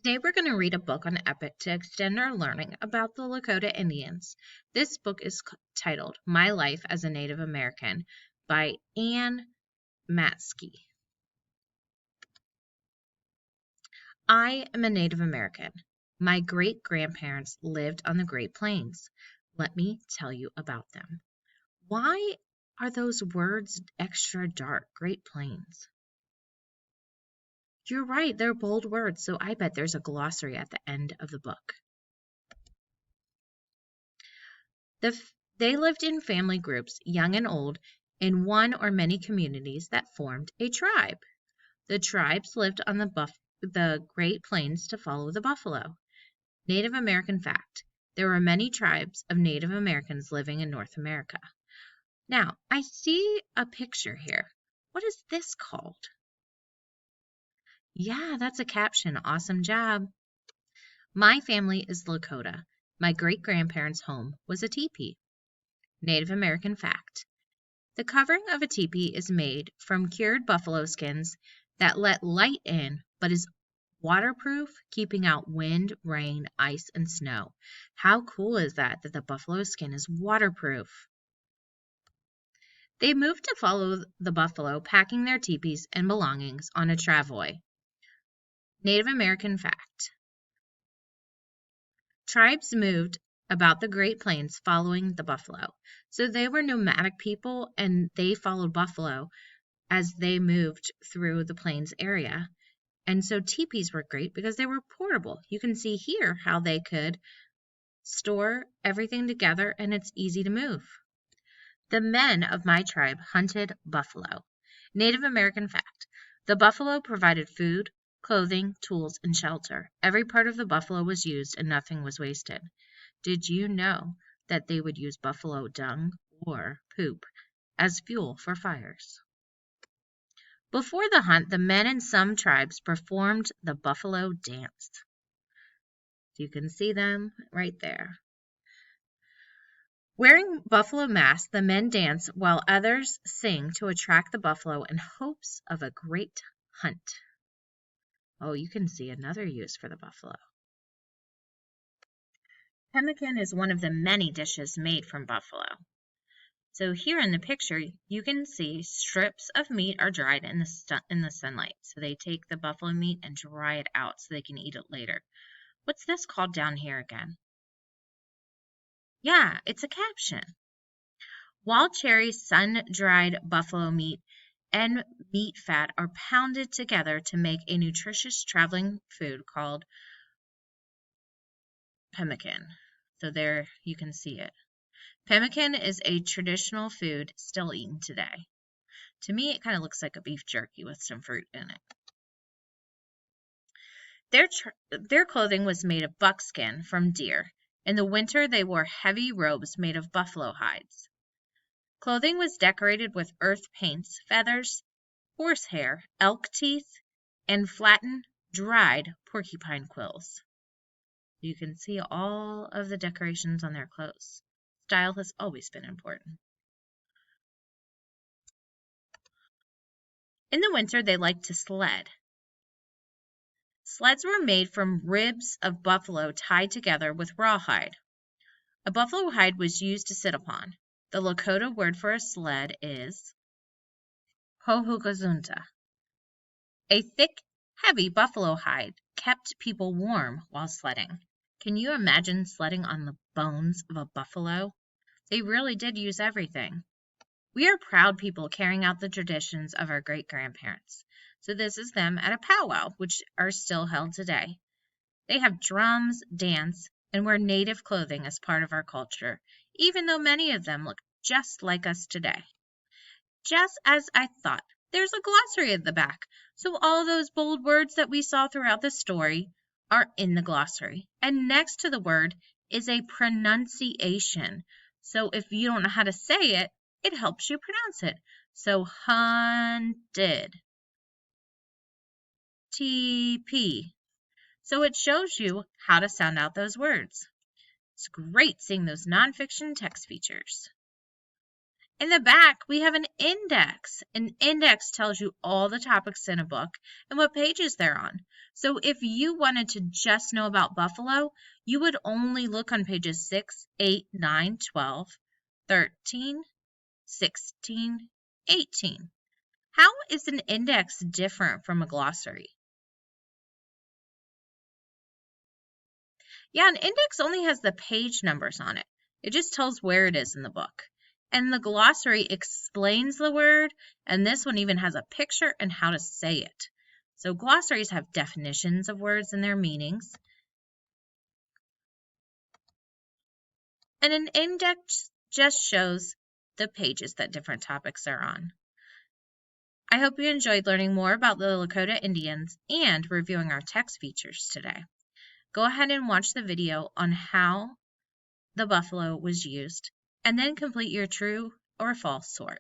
Today we're going to read a book on epic to extend our learning about the Lakota Indians. This book is titled My Life as a Native American by Anne Matsky. I am a Native American. My great-grandparents lived on the Great Plains. Let me tell you about them. Why are those words extra dark, Great Plains? You're right, they're bold words, so I bet there's a glossary at the end of the book. They lived in family groups, young and old, in one or many communities that formed a tribe. The tribes lived on the Great Plains to follow the buffalo. Native American fact: there were many tribes of Native Americans living in North America. Now, I see a picture here. What is this called? Yeah, that's a caption. Awesome job. My family is Lakota. My great-grandparents' home was a teepee. Native American fact: the covering of a teepee is made from cured buffalo skins that let light in but is waterproof, keeping out wind, rain, ice, and snow. How cool is that the buffalo skin is waterproof? They moved to follow the buffalo, packing their teepees and belongings on a travois. Native American fact: tribes moved about the Great Plains following the buffalo. So they were nomadic people and they followed buffalo as they moved through the plains area. And so teepees were great because they were portable. You can see here how they could store everything together and it's easy to move. The men of my tribe hunted buffalo. Native American fact: the buffalo provided food, clothing, tools, and shelter. Every part of the buffalo was used and nothing was wasted. Did you know that they would use buffalo dung or poop as fuel for fires? Before the hunt, the men in some tribes performed the buffalo dance. You can see them right there. Wearing buffalo masks, the men dance while others sing to attract the buffalo in hopes of a great hunt. Oh, you can see another use for the buffalo. Pemmican is one of the many dishes made from buffalo. So here in the picture, you can see strips of meat are dried in the sunlight. So they take the buffalo meat and dry it out so they can eat it later. What's this called down here again? Yeah, it's a caption. Wild cherry, sun-dried buffalo meat, and meat fat are pounded together to make a nutritious traveling food called pemmican. So there you can see it. Pemmican is a traditional food still eaten today. To me, it kind of looks like a beef jerky with some fruit in it. Their clothing was made of buckskin from deer. In the winter, they wore heavy robes made of buffalo hides. Clothing was decorated with earth paints, feathers, horsehair, elk teeth, and flattened, dried porcupine quills. You can see all of the decorations on their clothes. Style has always been important. In the winter, they liked to sled. Sleds were made from ribs of buffalo tied together with rawhide. A buffalo hide was used to sit upon. The Lakota word for a sled is hohukazunta. A thick, heavy buffalo hide kept people warm while sledding. Can you imagine sledding on the bones of a buffalo? They really did use everything. We are proud people carrying out the traditions of our great-grandparents. So this is them at a powwow, which are still held today. They have drums, dance, and wear native clothing as part of our culture, even though many of them look just like us today. Just as I thought, there's a glossary at the back, so all those bold words that we saw throughout the story are in the glossary. And next to the word is a pronunciation. So if you don't know how to say it, it helps you pronounce it. So hunted. TP. So it shows you how to sound out those words. It's great seeing those nonfiction text features. In the back, we have an index. An index tells you all the topics in a book and what pages they're on. So if you wanted to just know about buffalo, you would only look on pages 6, 8, 9, 12, 13, 16, 18. How is an index different from a glossary? Yeah, an index only has the page numbers on it. It just tells where it is in the book. And the glossary explains the word, and this one even has a picture and how to say it. So glossaries have definitions of words and their meanings. And an index just shows the pages that different topics are on. I hope you enjoyed learning more about the Lakota Indians and reviewing our text features today. Go ahead and watch the video on how the buffalo was used, and then complete your true or false sort.